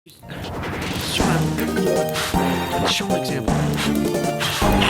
Show an example.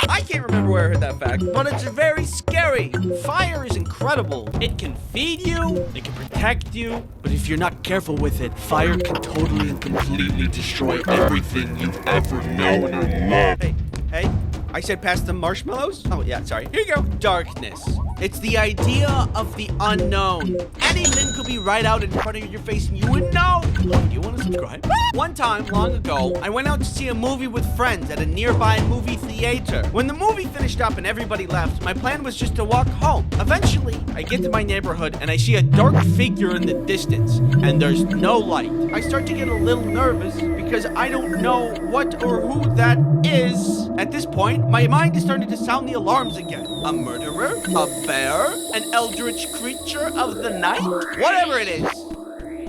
I can't remember where I heard that fact, but it's very scary. Fire is incredible. It can feed you, it can protect you, but if you're not careful with it, fire can totally and completely destroy everything you've ever known or loved. Hey, I said pass the marshmallows? Oh yeah, sorry. Here you go. Darkness. It's the idea of the unknown. Anything could be right out in front of your face and you would know. Do you want to subscribe? One time, long ago, I went out to see a movie with friends at a nearby movie theater. When the movie finished up and everybody left, my plan was just to walk home. Eventually, I get to my neighborhood and I see a dark figure in the distance, and there's no light. I start to get a little nervous because I don't know what or who that is. At this point, my mind is starting to sound the alarms again. A murderer? A bear? An eldritch creature of the night? Whatever it is.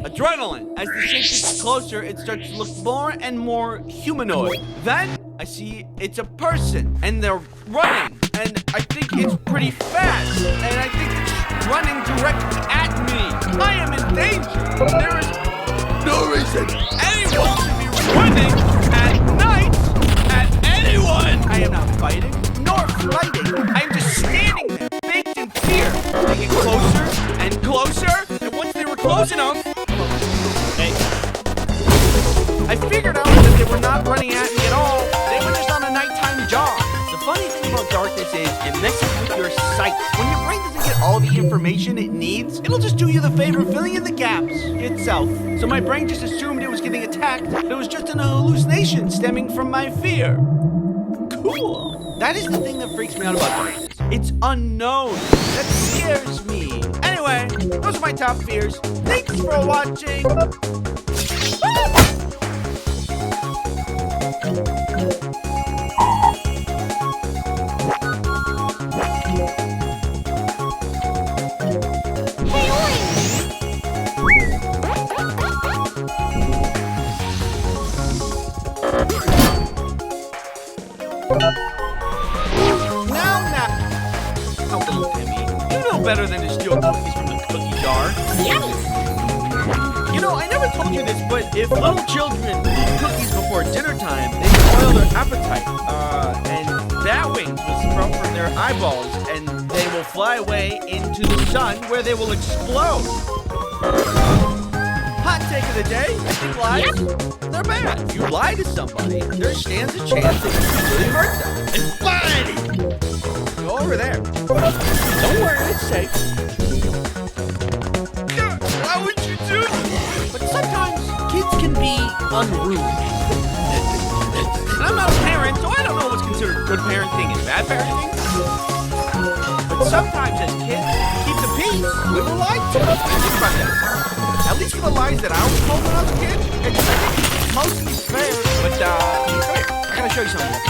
Adrenaline. As the shape gets closer, it starts to look more and more humanoid. Then, I see it's a person, and they're running, and I think it's pretty fast, and I think it's running directly at me. I am in danger. There is no reason anyone should be running at night at anyone. I am not fighting, nor flighting. I am just standing there, baked in fear. They get closer and closer, and once they were close enough, hey, I figured out that they were not running at me at all. They were just on a nighttime jog. The funny thing about darkness is it messes with your sight. When your brain doesn't get all the information it needs, it'll just do you the favor of filling in the gaps itself. So my brain just assumed it was getting attacked, but it was just an hallucination stemming from my fear. Cool. That is the thing that freaks me out about darkness. It's unknown. That scares me. Anyway, those are my top fears. Thanks for watching. Now, little Demi, you know better than to steal cookies from the cookie jar. You know, I never told you this, but if little children eat cookies before dinner time, they spoil their appetite. And bat wings will sprout from their eyeballs, and they will fly away into the sun where they will explode. Hot take of the day, I think lies, they're bad. If you lie to somebody, there stands a chance that you can really hurt them. And fine! Go over there. Don't worry, it's safe. Why would you do that? But sometimes kids can be unruly. And I'm not a parent, so I don't know what's considered good parenting and bad parenting. But sometimes as kids, to keep the peace, we were lied to. Think about that. At least for the lies that I was told when I was a kid, it's mostly fair. But, come here. I gotta show you something.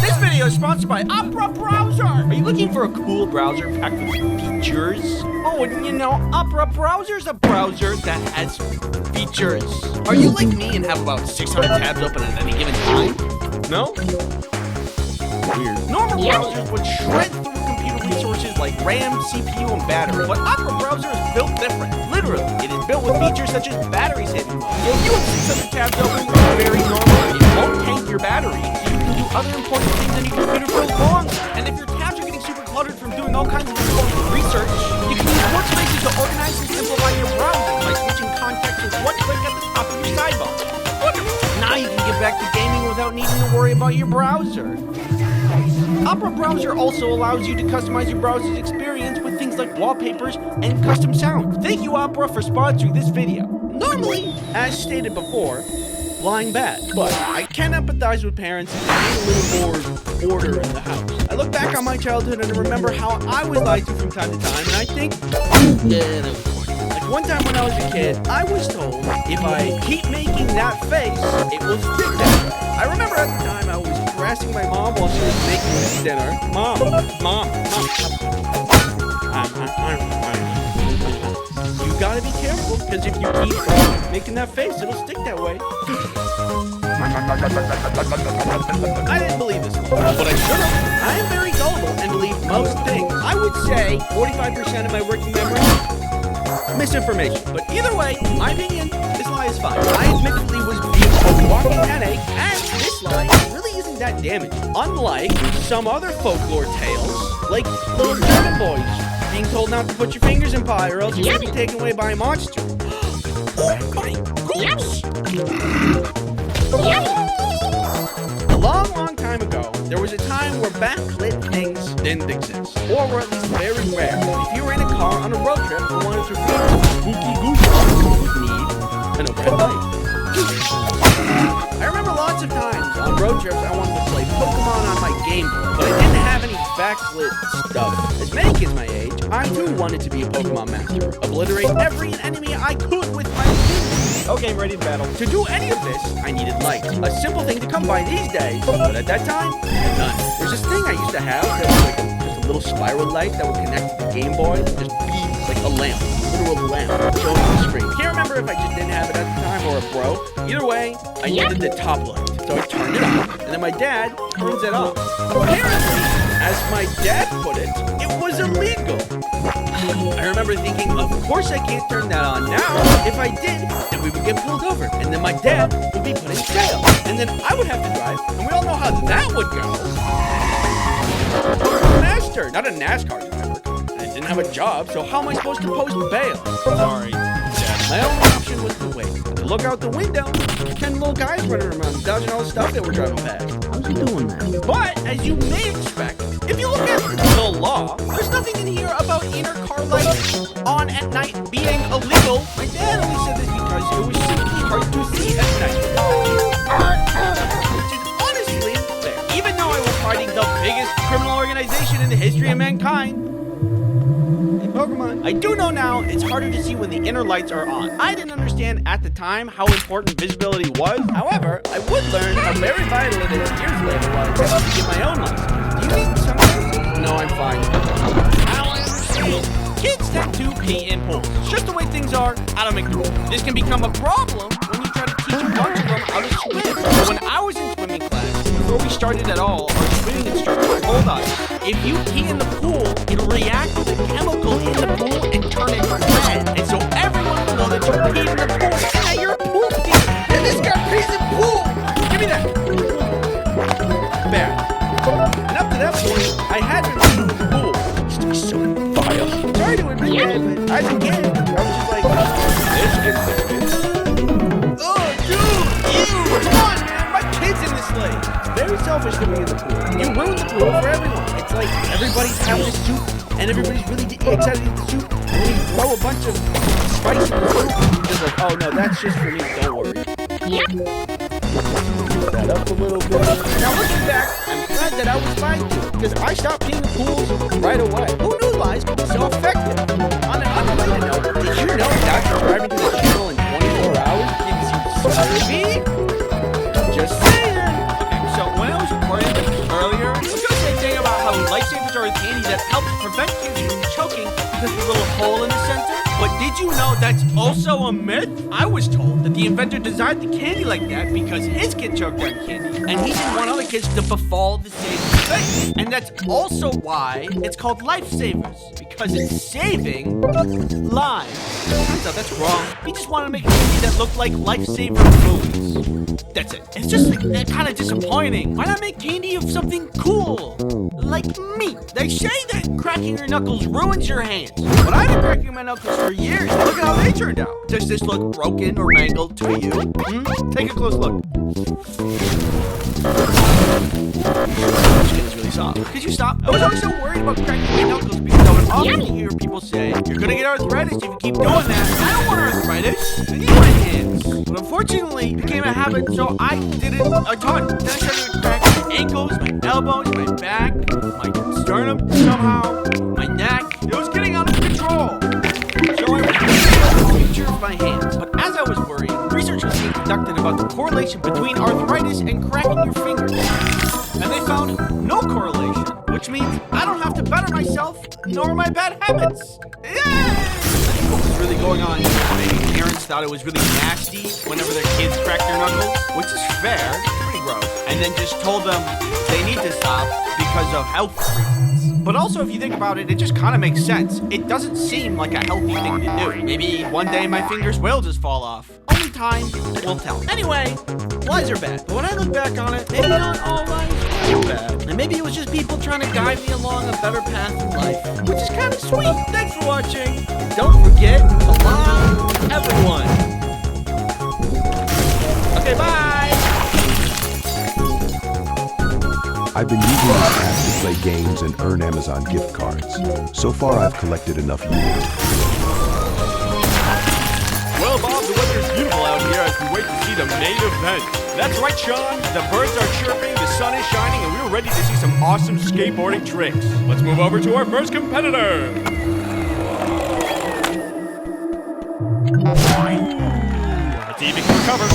This video is sponsored by Opera Browser. Are you looking for a cool browser packed with features? Oh, and you know, Opera Browser is a browser that has features. Are you like me and have about 600 tabs open at any given time? No? Weird. Normal browsers would shred through computer resources like RAM, CPU, and battery. But Opera Browser is built different. Literally, it is built with features such as battery saving mode. If you have 600 tabs open, which is very normal, it won't tank your battery, so you can do other important things on your computer for long. And if your tabs are getting super cluttered from doing all kinds of research, you can use workspaces to organize and simplify your browsing by switching contexts with one click at the top of your sidebar. Wonderful! Now you can get back to gaming without needing to worry about your browser. Opera Browser also allows you to customize your browser's experience with things like wallpapers and custom sounds. Thank you, Opera, for sponsoring this video. Normally, as stated before, lying bad, but I can empathize with parents and need a little more order in the house. I look back on my childhood and remember how I was lied to from time to time, and I think, like one time when I was a kid, I was told if I keep making that face, it will stick that way. I remember at the time I was harassing my mom while she was making me dinner. Mom. You gotta be careful, because if you keep making that face, it'll stick that way. I didn't believe this, but I should have. I am very gullible and believe most things. I would say 45% of my working memory misinformation. But either way, in my opinion, this lie is fine. I admittedly was being a walking headache, and this lie really isn't that damaging. Unlike some other folklore tales, like little German boys being told not to put your fingers in pie or else you're going to be taken away by a monster. Oh my goodness! A long time ago, there was a time where backlit things didn't exist, or were at least very rare. If you were in a car on a road trip and wanted to read spooky goosebumps, you would need an overhead light. I remember lots of times on road trips I wanted to play Pokemon on my Game Boy, but I didn't have any backlit stuff. As many kids my age, I too wanted to be a Pokemon master, obliterate every enemy I could with my team. Okay, ready to battle. To do any of this, I needed light. A simple thing to come by these days, but at that time, none. There's this thing I used to have that was like just a little spiral light that would connect to the Game Boy, just be like a lamp, a literal lamp, showing on the screen. Can't remember if I just didn't have it at the time or it broke. Either way, I needed the top light. So I turned it on, and then my dad turns it off. Apparently, as my dad put it, it was illegal. I remember thinking, of course I can't turn that on now. If I did, then we would get pulled over, and then my dad would be put in jail. And then I would have to drive, and we all know how that would go. Master, not a NASCAR driver. I didn't have a job, so how am I supposed to post bail? Sorry, Dad. My only option was to wait. To look out the window, 10 little guys running around, dodging all the stuff that were driving past. How's he doing that? But, as you may expect, if you look at the law, there's nothing in here about inner car lights on at night being illegal. My dad only said this because it was simply hard to see at night. Which is honestly fair. Even though I was fighting the biggest criminal organization in the history of mankind, Pokemon. I do know now it's harder to see when the inner lights are on. I didn't understand at the time how important visibility was. However, I would learn how very vital it is years later while I attempt to get my own license. Do you need something? No, I'm fine. Kids tend to pee in pools. It's just the way things are. I don't make the rules. This can become a problem when you try to teach a bunch of them how to swim. So when I was in swimming class, before we started at all, our swimming instructor told us, if you pee in the pool, it'll react with a chemical in the pool and turn it red. And so everyone will know that you peed in the pool and that you're a pool kid. And this guy pees in the pool. Give me that. Bad. And up to that point, I had been peeing in the pool. It used to be so vile. Sorry to admit that, but as a kid, I was just like, this kid's serious. Oh, dude, ew, come on, man. My kid's in this lake. It's very selfish to be in the pool. You ruin the pool for everyone. It's like everybody's having a soup, and everybody's really excited to eat the soup, and then you throw a bunch of spice in the soup, and you're just like, oh no, that's just for me, don't worry. That up a little bit. Now looking back, I'm glad that I was lied to, because I stopped peeing in pools right away. Who knew lies could be so effective? On an unrelated note, did you know that subscribing to the channel in 24 hours gives you scurvy? Just saying. Okay, so when I was recording this earlier, I was going to say a thing about how lifesavers are a candy that helps prevent kids from choking because of the little hole in the center. But did you know that's also a myth? I was told that the inventor designed the candy like that because his kid choked on candy, and he didn't want other kids to befall the same fate. And that's also why it's called Lifesavers, because it's saving lives. Turns out that's wrong. He just wanted to make a candy that looked like Lifesaver foods. That's it. It's just like, kind of disappointing. Why not make candy of something cool? Like meat. They say that cracking your knuckles ruins your hands. But I've been cracking my knuckles for years. Look at how they turned out. Does this look broken or mangled to you? Take a close look. This skin is really soft. Could you stop? I was always so worried about cracking my knuckles because I would often hear people say, you're gonna get arthritis if you keep doing that. I don't want arthritis. I need my hands. But unfortunately, it became a habit, so I did it a ton. Then I started to crack my ankles, my elbows, my back, my sternum somehow, my neck. It was getting out of control. So I was the future of my hands. But as I was worried, research was being conducted about the correlation between arthritis and cracking your fingers. And they found no correlation, which means I don't have to better myself, nor my bad habits. Yay! What was really going on here? Maybe parents thought it was really nasty whenever their kids cracked their knuckles, which is fair, it's pretty gross, and then just told them they need to stop because of health reasons. But also, if you think about it, it just kind of makes sense. It doesn't seem like a healthy thing to do. Maybe one day my fingers will just fall off. Only time will tell. Anyway, lies are bad. But when I look back on it, maybe not all lies are bad. And maybe it was just people trying to guide me along a better path in life, which is kind of sweet. Thanks for watching. Don't forget to love everyone. Okay, bye. I've been using this app to play games and earn Amazon gift cards. So far, I've collected enough units. Well, Bob, the weather is beautiful out here as we wait to see the main event. That's right, Sean. The birds are chirping, the sun is shining, and we're ready to see some awesome skateboarding tricks. Let's move over to our first competitor. Let's see if he can recover.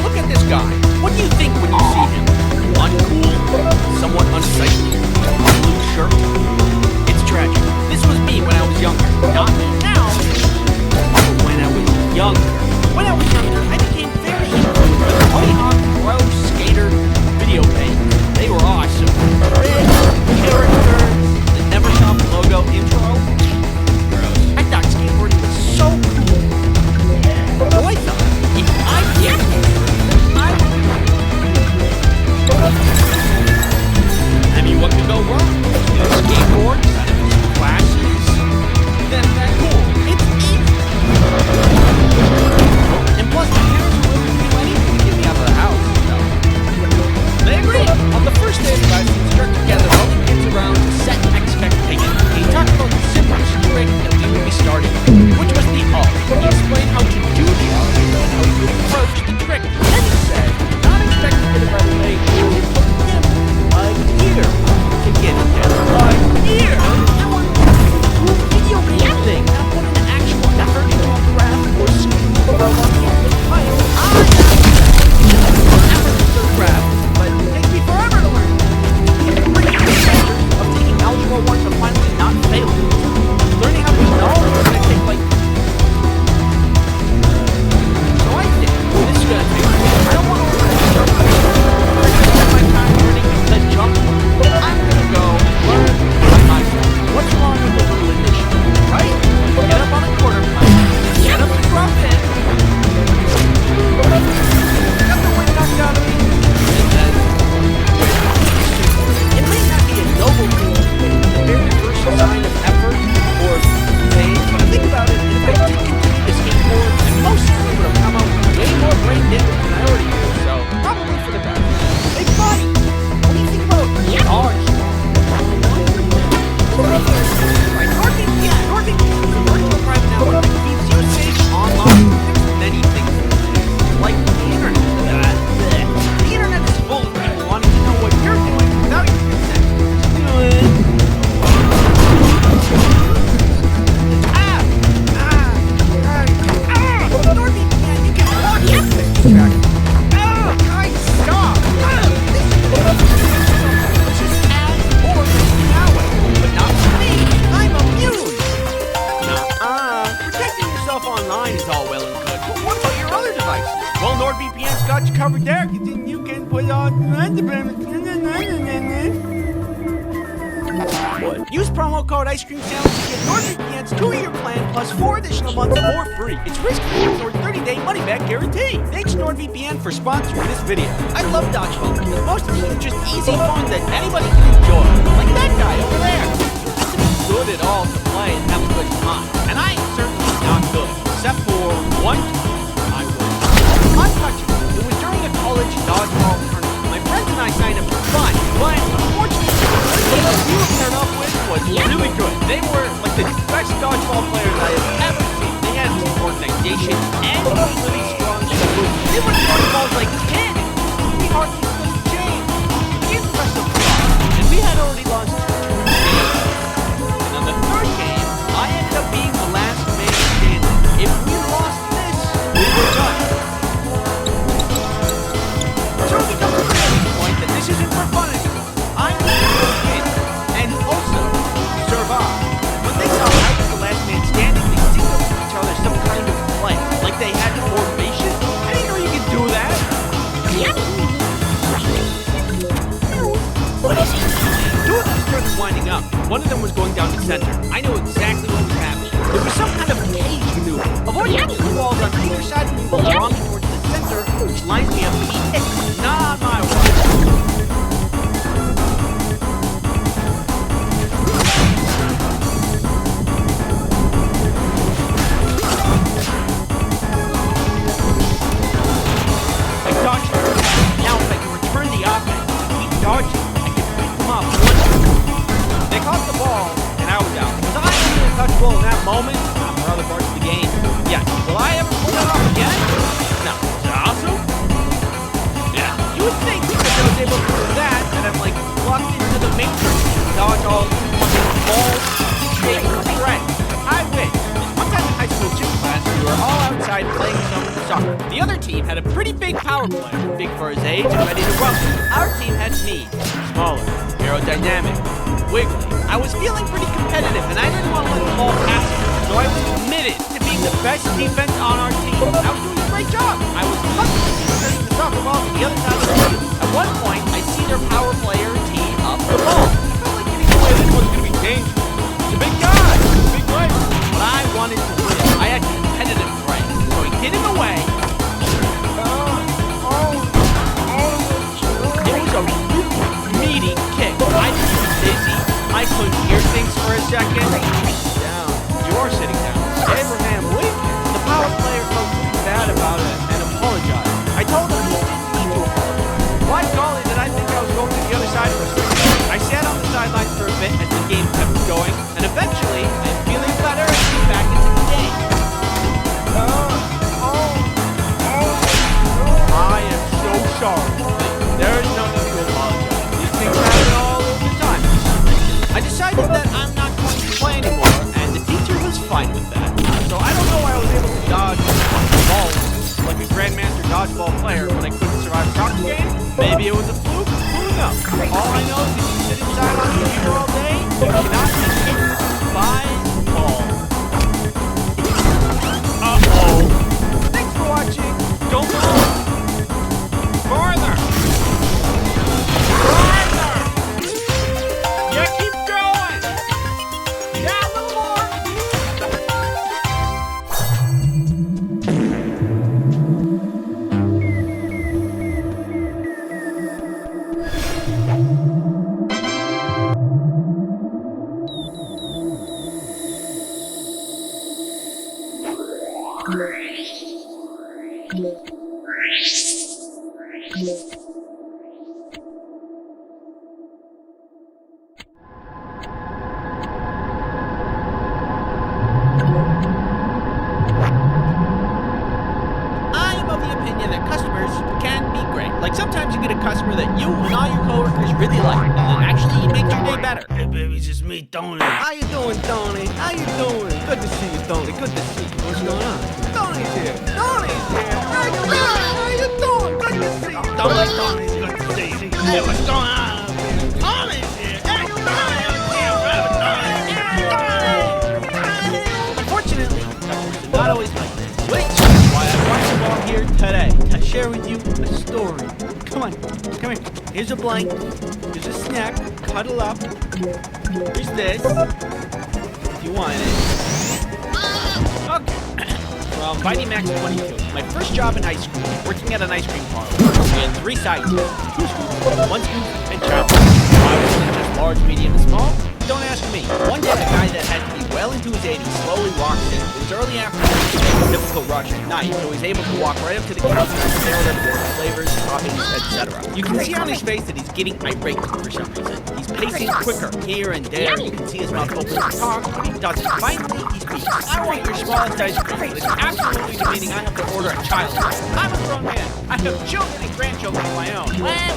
Look at this guy. What do you think when you see him? Uncool, somewhat unsightly, a blue shirt. It's tragic. This was me when I was younger. Not me now, but when I was younger. When I was younger, I became very into the Tony Hawk Pro Skater video games. They were awesome. Red character, the Neversoft logo intro. Gross. I thought skateboarding was so cool. So I thought, if I get it, I mean, what could go wrong? You know, skateboard, classes, then that's cool. It's easy. And plus, my parents were willing to do anything to get me out of the house, so. They agreed. On the first day of the lesson, we struck together all the kids around to set expectations. He talked about the simplest trick that we would be starting, which was the art. He explained how to do the art and how to approach the trick. Then he said, not expect to get it right away. It took him a year to get it there. A year? I want to do video gaming. Not put an actual effort into a craft or skill or a the title. I effort into a craft, but it takes me forever to learn. It's pretty adventure of taking Algebra 1 to finally not failing. Learning how to use knowledge is going to take like... So I think this is going to take me. I don't want to learn to start my time learning the jump. I'm gonna go learn by myself. What's wrong with a little initiative, right? Get up on a quarter pipe, get up and drop in. Got the wind knocked out of me. And then it may not be a noble thing, the very first sign of effort or pain, but think about it, if I did continue to skateboard, I most certainly would have come out way more brain damage than I already do, so probably for the best. Hey, buddy! What do you think about ours? Right, NordVPN is a virtual private network that keeps you safe online. There's many things like the internet. The internet is full of people wanting to know what you're doing without your consent. NordVPN, you can block this track. Guys, stop! Protecting yourself online is all well and good, but what about your other devices? Well, NordVPN's got you covered there, because then you can put on... What? Use promo code Ice Cream Sandwich to get NordVPN's 2-year plan plus 4 additional months for free. It's risk-free or 30-day money-back guarantee. Thanks NordVPN for sponsoring this video. I love dodgeball because most of these are just easy fun that anybody can enjoy. Like that guy over there. You have to be good at all to play and have a good time. And I am certainly not good, except for one time I was. Untouchable. It was during a college dodgeball tournament. My friends and I signed up for fun, but unfortunately, the team we were paired up with was really good. They were like the best dodgeball players I have ever seen. They had team organization and really strong shooting. They were throwing balls like 10. We hardly could change. Impressive play. And we had already lost 2 games. And on the third game, I ended up being the last man standing. If we lost this, we were done. So it becomes a clear point that this isn't for fun anymore. I'm going to win and also survive. When they saw I was the last man standing, they signaled to each other some kind of play, like they had formation. I didn't know you could do that. Yep. center. I knew exactly what was happening. It was some kind of cage maneuver. Avoiding the walls on either side of me will draw me towards the center, which lines me up to be hit. Not on my watch. I dodged him. Now if I can return the offense, keep dodging, I can pick them up. They caught the ball, and I was out. Was I untouchable in that moment? Not for other parts of the game. Yes. Will I ever pull that off again? No. Is it awesome? Yeah. You would think because I was able to do that, that I'm like plugged into the matrix and dodge all ball-shaped threats. I wish. One time in high school gym class, we were all outside playing some soccer. The other team had a pretty big power player, big for his age and ready to rumble. Our team had me, smaller, aerodynamic, wiggly. I was feeling pretty competitive, and I didn't want to let the ball pass me, so I was committed to being the best defense on our team. I was doing a great job. I was constantly returning the soccer ball to the other side of the field. At one point, I see their power player tee up the ball. I felt like getting away. This was going to be dangerous. He's a big guy, big player. But I wanted to win. I had competitive brain, so he hit him away. It was a meaty kick. I was dizzy. I couldn't hear things for a second. Down. You are sitting down. Abraham Lincoln. The power player felt pretty bad about it and apologized. I told him he didn't need to apologize. Why golly did I think I was going to the other side of the street? I sat on the sidelines for a bit as the game kept going, and eventually, I'm feeling better and came back into the game. I am so sorry. There is no need to apologize. These things happen all of the time. I decided that I'm not going to play anymore, and the teacher was fine with that. So I don't know why I was able to dodge balls like a Grandmaster dodgeball player when I couldn't survive a soccer game. Maybe it was a fluke. Who knows? All I know is if you sit inside on the computer all day, you cannot be hit by balls. Uh-oh. Thanks for watching. Don't go farther. Farther. Yeah, keep going. Yeah, a little more. Like sometimes you get a customer that you and all your coworkers really like, and then actually it makes your day better. Hey baby, it's just me, Tony. How you doing, Tony? How you doing? Good to see you, Tony. Good to see you. What's going on? Tony's here. Tony's here. How you doing? Good to see you. Tony's good to see you. Hey, what's going on? Tony's here. Hey, unfortunately, customers do not always like this, which is why I brought you all here today to share with you a story. Come on, come here. Here's a blanket. Here's a snack. Cuddle up. Here's this. If you want it. Okay. Well, I'm Mighty Max 22. My first job in high school, working at an ice cream parlor. We had 3 sizes, 2 scoops, 1 scoop, and chocolate. I was just large, medium, and small. Don't ask me. One day, a guy that had to be well into his 80s slowly walked in. It was early afternoon, a difficult rush at night, so he's able to walk right up to the counter and stare at everything, flavors, toppings, etc. You can see on his face that he's getting irate for some reason. He's pacing quicker here and there. You can see his mouth open to talk, but he doesn't. Finally, he speaks. I want your smallest ice cream, but it's absolutely demeaning I have to order a child. I'm a grown man. I have children and grandchildren of my own. Wah.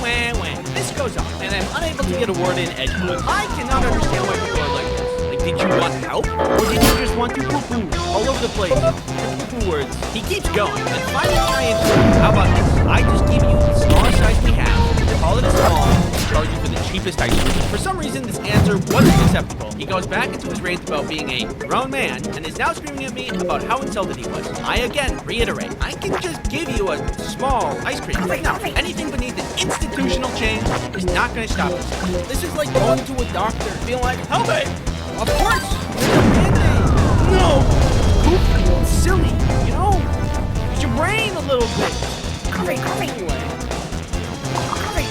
This goes on, and I'm unable to get a word in edgewise. I cannot understand why people are like this. Like, did you want help? Or did you just want to poo-poo all over the place? Poo-poo words. He keeps going, and finally I answer, how about this? I just give you the smallest size we have. Call it a small, and charge you for the cheapest ice cream. For some reason, this answer wasn't acceptable. He goes back into his rant about being a grown man, and is now screaming at me about how insulted he was. I again reiterate, I can just give you a small ice cream. But no, anything beneath an institutional change is not going to stop us. This is like going to a doctor, being like, help me! Of course! No! Poop? It's silly, you know? Use your brain a little bit. Coffee. Anyway. Coffee.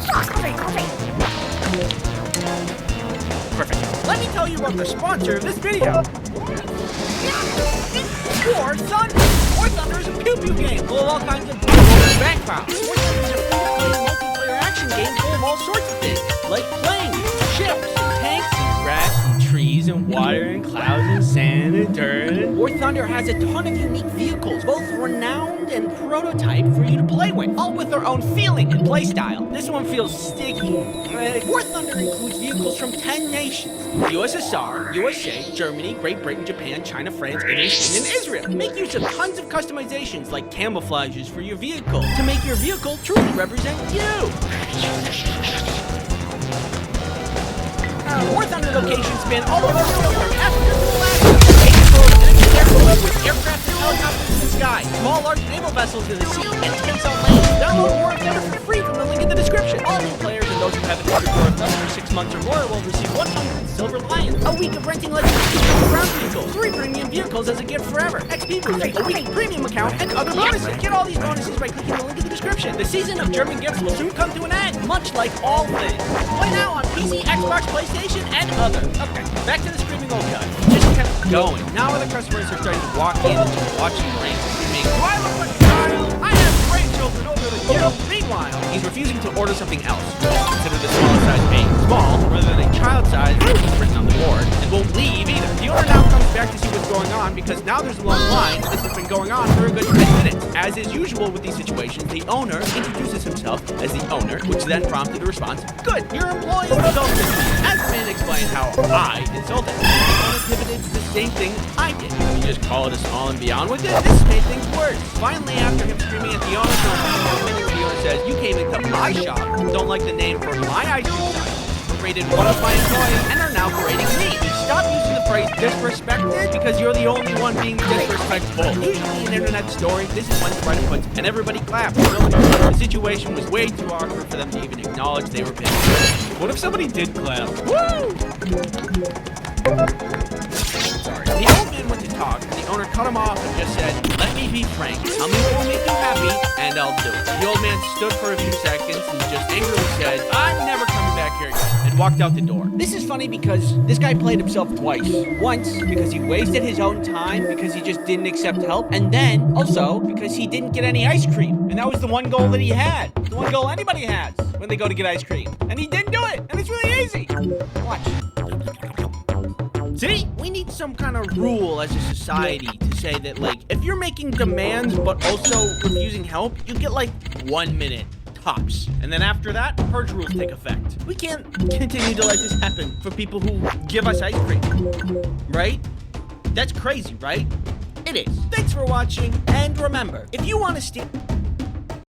Sauce, coffee. Perfect. Let me tell you about the sponsor of this video. War Thunder! War Thunder is a pew-pew game full of all kinds of backgrounds. War Thunder is a free-to-play multiplayer action game full of all sorts of things, like planes, ships, and tanks, and grass, and trees, and water, and clouds, and sand, and dirt. War Thunder has a ton of unique vehicles, both renowned and prototyped for you to play with, all with their own feeling and playstyle. This one feels sticky. War Thunder includes vehicles from 10 nations: USSR, USA, Germany, Great Britain, Japan, China, France, Italy, Spain, and Israel. Make use of tons of customizations like camouflages for your vehicle to make your vehicle truly represent you. War Thunder locations span all over the world, from Africa to Alaska. With aircraft and helicopters in the sky, small large naval vessels in the sea, and tanks on land. Download War Thunder for free from the link in the description. All new players and those who haven't entered War Thunder for 6 months or more will receive 100 Silver Lions, a week of renting legendary ground vehicles, 3 premium vehicles as a gift forever, XP boost, a weekly premium account, and other bonuses. Get all these bonuses by clicking the link in the description. The season of German gifts will soon come to an end, much like all things. Play now on PC, Xbox, PlayStation, and other. Okay, back to the screaming old guy. Just kept going. Now other customers are starting to walk in and watching Lance screaming, "Do I look like a child? I have grandchildren older than you." Meanwhile, he's refusing to order something else. Consider the smaller size being small rather than a child size written on the board, and won't leave either. The owner now comes back to see what's going on because now there's a long line. This has been going on for a good 10 minutes. As is usual with these situations, the owner introduces himself as the owner, which then prompted the response, "Good, your employee insulted me." As the man explained how I insulted him, the owner pivoted to the same thing I did. You just call it a small and beyond with it. This made things worse. Finally, after him screaming at the owner for a few more minutes, the owner says, "You came into my shop, don't like the name for my ice cream shop, berated one of my employees, and are now berating me. Stop using the phrase disrespected because you're the only one being disrespectful." Usually in internet stories, this is when Reddit puts, and everybody claps. The situation was way too awkward for them to even acknowledge they were being. What if somebody did clap? Woo! Sorry. The old man went to talk, and the owner cut him off and just said, "Let me be frank. Tell me what will make you happy, and I'll do it." The old man stood for a few seconds and just angrily said, "I'm never coming back here again," and walked out the door. This is funny because this guy played himself twice. Once because he wasted his own time because he just didn't accept help, and then also because he didn't get any ice cream. And that was the one goal that he had. The one goal anybody has when they go to get ice cream. And he didn't do it, and it's really easy. Watch. See, we need some kind of rule as a society to say that, like, if you're making demands but also refusing help, you get like 1 minute tops. And then after that, purge rules take effect. We can't continue to let this happen for people who give us ice cream, right? That's crazy, right? It is. Thanks for watching, and remember, if you want to stay...